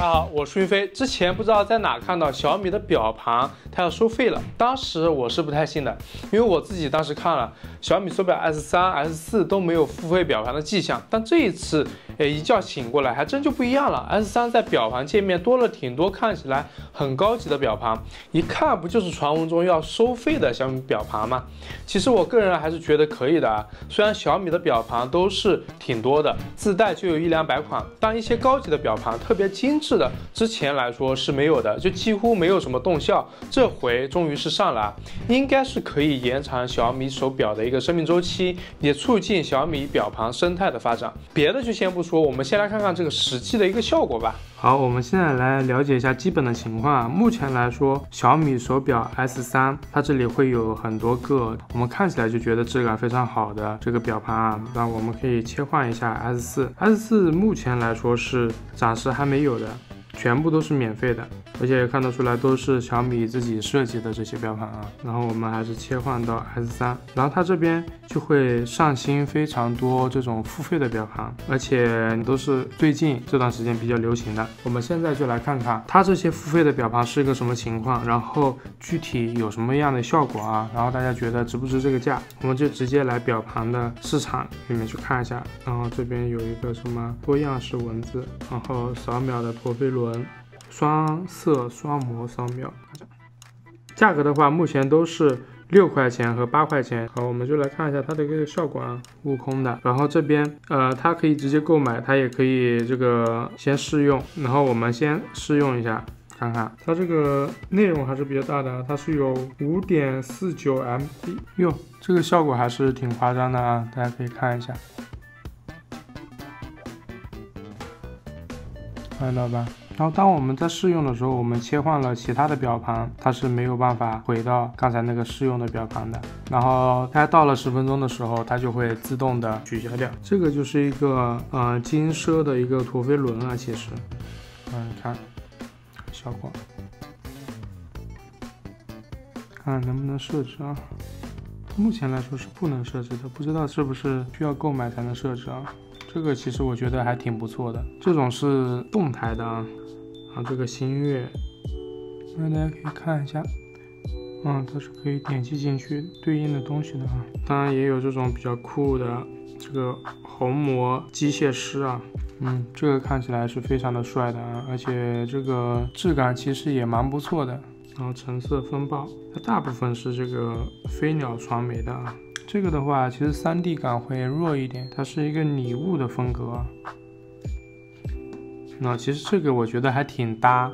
大家好，我是云飞。之前不知道在哪看到小米的表盘它要收费了，当时我是不太信的，因为我自己当时看了小米手表 S3、S4 都没有付费表盘的迹象，但这一次一觉醒过来还真就不一样了。S3 在表盘界面多了挺多看起来很高级的表盘，一看不就是传闻中要收费的小米表盘吗？其实我个人还是觉得可以的啊，虽然小米的表盘都是挺多的，自带就有100-200款，但一些高级的表盘特别精致的，之前来说是没有的，就几乎没有什么动效，这回终于是上了，应该是可以延长小米手表的一个生命周期，也促进小米表盘生态的发展。别的就先不说，我们先来看看这个实际的一个效果吧。好，我们现在来了解一下基本的情况啊。目前来说，小米手表 S3 它这里会有很多个我们看起来就觉得质感非常好的这个表盘啊，那我们可以切换一下 S4 目前来说是暂时还没有的，全部都是免费的，而且看得出来都是小米自己设计的这些表盘啊。然后我们还是切换到 S3， 然后它这边就会上新非常多这种付费的表盘，而且都是最近这段时间比较流行的。我们现在就来看看它这些付费的表盘是一个什么情况，然后具体有什么样的效果啊，然后大家觉得值不值这个价，我们就直接来表盘的市场里面去看一下。然后这边有一个什么多样式文字，然后扫描的陀飞轮双色双模扫描，价格的话目前都是6块钱和8块钱。好，我们就来看一下它的一个效果啊，悟空的。然后这边它可以直接购买，它也可以这个先试用，然后我们先试用一下看看。它这个内容还是比较大的，它是有 5.49 MB 哟，这个效果还是挺夸张的啊，大家可以看一下，看到吧。然后当我们在试用的时候，我们切换了其他的表盘，它是没有办法回到刚才那个试用的表盘的。然后它到了10分钟的时候，它就会自动的取消掉。这个就是一个金奢的一个陀飞轮啊，其实，看效果，看能不能设置啊。目前来说是不能设置的，不知道是不是需要购买才能设置啊。这个其实我觉得还挺不错的，这种是动态的啊。这个星月，那大家可以看一下，它是可以点击进去对应的东西的啊。当然也有这种比较酷的这个虹膜机械师啊，这个看起来是非常的帅的啊，而且这个质感其实也蛮不错的。然后橙色风暴，它大部分是这个飞鸟传媒的啊。这个的话，其实3D 感会弱一点，它是一个拟物的风格啊。那其实这个我觉得还挺搭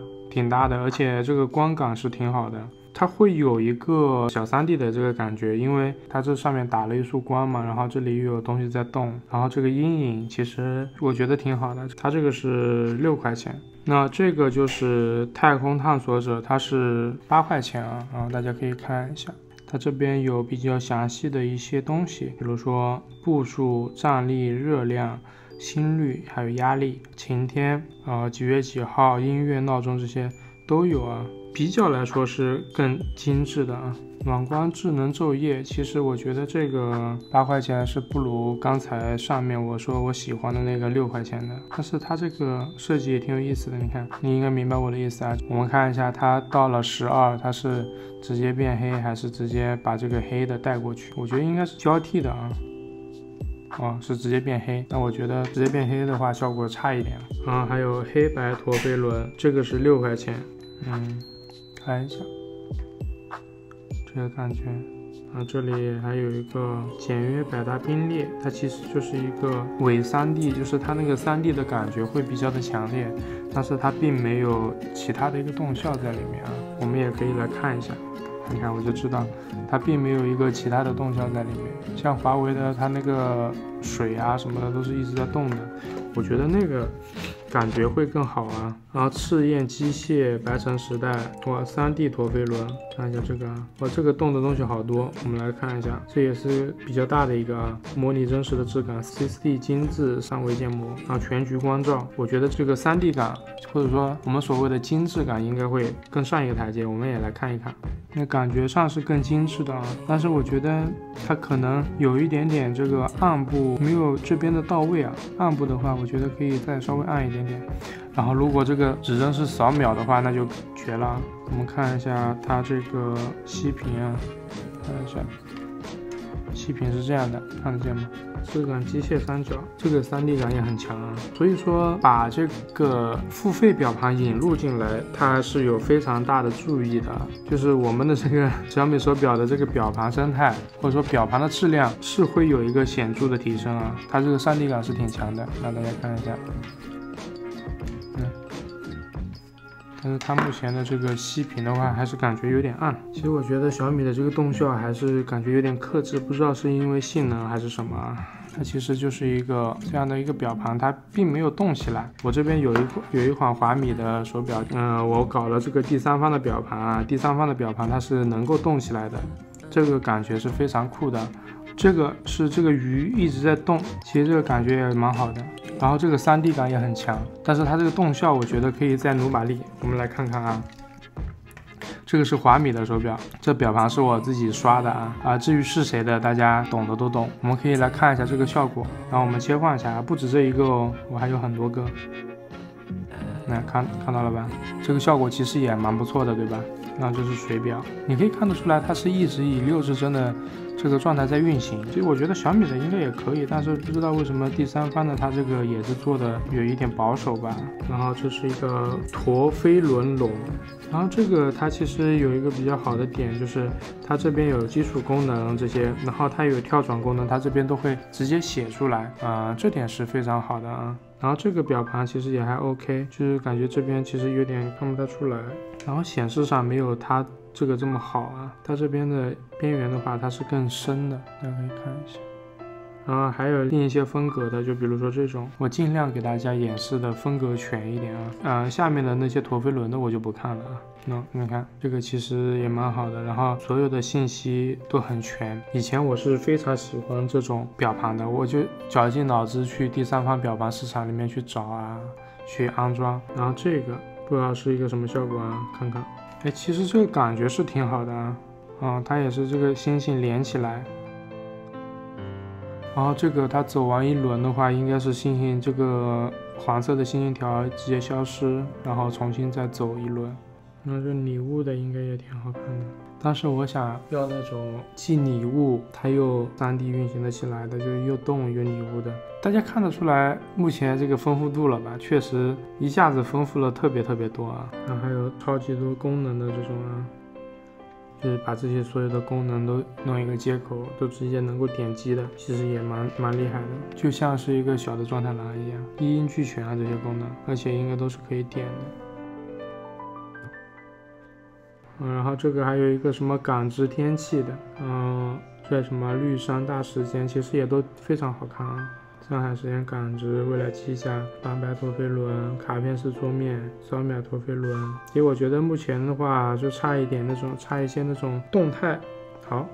的，而且这个光感是挺好的。它会有一个小3D 的这个感觉，因为它这上面打了一束光嘛，然后这里又有东西在动，然后这个阴影其实我觉得挺好的。它这个是6块钱，那这个就是太空探索者，它是8块钱啊，然后大家可以看一下。它这边有比较详细的一些东西，比如说步数、站立、热量、心率，还有压力、晴天，几月几号、音乐、闹钟这些都有啊。比较来说是更精致的啊。暖光智能昼夜，其实我觉得这个8块钱是不如刚才上面我说我喜欢的那个6块钱的，但是它这个设计也挺有意思的。你看，你应该明白我的意思啊。我们看一下，它到了12，它是直接变黑还是直接把这个黑的带过去？我觉得应该是交替的啊。是直接变黑，那我觉得直接变黑的话效果差一点还有黑白陀飞轮，这个是6块钱，看一下这个感觉这里还有一个简约百搭并列，它其实就是一个伪3D，就是它那个3D 的感觉会比较的强烈，但是它并没有其他的一个动效在里面啊。我们也可以来看一下，你看我就知道它并没有一个其他的动效在里面。像华为的它那个水啊什么的都是一直在动的，我觉得那个感觉会更好啊。然后赤焰机械、白城时代，哇，3D 陀飞轮，看一下这个这个动的东西好多，我们来看一下，这也是比较大的一个模拟真实的质感 ，4D 精致3维建模全局光照，我觉得这个3D 感或者说我们所谓的精致感应该会更上一个台阶，我们也来看一看。那感觉上是更精致的但是我觉得它可能有一点点这个暗部没有这边的到位暗部的话我觉得可以再稍微暗一点。点点。然后如果这个指针是扫秒的话，那就绝了。我们看一下它这个息屏啊，看一下，息屏是这样的，看得见吗？质感机械三角，这个 3D 感也很强啊。所以说把这个付费表盘引入进来，它还是有非常大的注意的。就是我们的这个小米手表的这个表盘生态，或者说表盘的质量是会有一个显著的提升啊。它这个 3D 感是挺强的，让大家看一下。但是它目前的这个息屏的话，还是感觉有点暗。其实我觉得小米的这个动效还是感觉有点克制，不知道是因为性能还是什么啊。它其实就是一个这样的一个表盘，它并没有动起来。我这边有一款华米的手表，我搞了这个第三方的表盘啊，第三方的表盘它是能够动起来的，这个感觉是非常酷的。这个是这个鱼一直在动，其实这个感觉也蛮好的。然后这个 3D 感也很强，但是它这个动效我觉得可以再努把力。我们来看看啊，这个是华米的手表，这表盘是我自己刷的啊，至于是谁的，大家懂的都懂。我们可以来看一下这个效果，然后我们切换一下，不止这一个哦，我还有很多个。那看到了吧？这个效果其实也蛮不错的，对吧？然后这是水表，你可以看得出来，它是一直以6指针的这个状态在运行。其实我觉得小米的应该也可以，但是不知道为什么第三方的它这个也是做的有一点保守吧。然后这是一个陀飞轮龙，然后这个它其实有一个比较好的点，就是它这边有基础功能这些，然后它有跳转功能，它这边都会直接写出来这点是非常好的啊。然后这个表盘其实也还 OK， 就是感觉这边其实有点看不太出来，然后显示上没有它这个这么好啊，它这边的边缘的话它是更深的，大家可以看一下。然后还有另一些分隔的，就比如说这种，我尽量给大家演示的分隔全一点啊。下面的那些陀飞轮的我就不看了啊。你看这个其实也蛮好的，然后所有的信息都很全。以前我是非常喜欢这种表盘的，我就绞尽脑汁去第三方表盘市场里面去找啊，去安装。然后这个不知道是一个什么效果啊，看看。哎，其实这个感觉是挺好的啊。它也是这个星星连起来。然后这个它走完一轮的话，应该是星星这个黄色的星星条直接消失，然后重新再走一轮。那这拟物的应该也挺好看的，但是我想要那种既拟物它又 3D 运行的起来的，就是又动又拟物的。大家看得出来目前这个丰富度了吧？确实一下子丰富了特别多啊。然后还有超级多功能的这种啊，就是把这些所有的功能都弄一个接口，都直接能够点击的，其实也蛮厉害的，就像是一个小的状态栏一样，一应俱全啊这些功能，而且应该都是可以点的。然后这个还有一个什么感知天气的，这什么绿山大时间，其实也都非常好看啊。上海时间感知、未来气象、8白陀飞轮、卡片式桌面、扫秒陀飞轮。其实我觉得目前的话就差一些那种动态。好，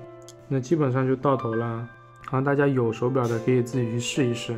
那基本上就到头了。然后大家有手表的可以自己去试一试，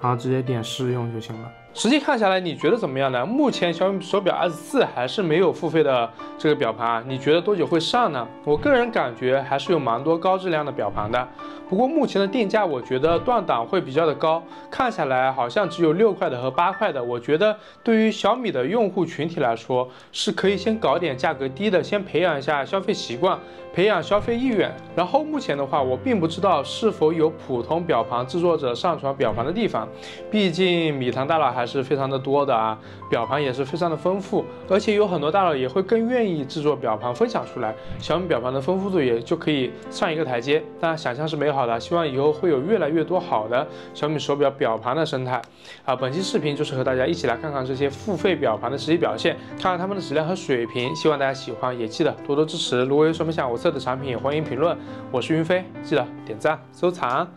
然后直接点试用就行了。实际看下来，你觉得怎么样呢？目前小米手表 S4 还是没有付费的这个表盘，你觉得多久会上呢？我个人感觉还是有蛮多高质量的表盘的，不过目前的定价我觉得断档会比较的高，看下来好像只有6块的和8块的。我觉得对于小米的用户群体来说，是可以先搞点价格低的，先培养一下消费习惯，培养消费意愿。然后目前的话，我并不知道是否有普通表盘制作者上传表盘的地方，毕竟米团大佬还是非常的多的啊，表盘也是非常的丰富，而且有很多大佬也会更愿意制作表盘分享出来，小米表盘的丰富度也就可以上一个台阶。当然想象是美好的，希望以后会有越来越多好的小米手表表盘的生态啊。本期视频就是和大家一起来看看这些付费表盘的实际表现，看看他们的质量和水平，希望大家喜欢，也记得多多支持。如果有什么想我测的产品，也欢迎评论。我是云飞，记得点赞收藏。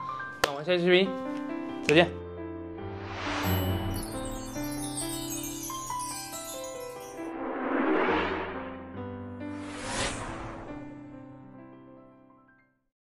那我们下期视频再见。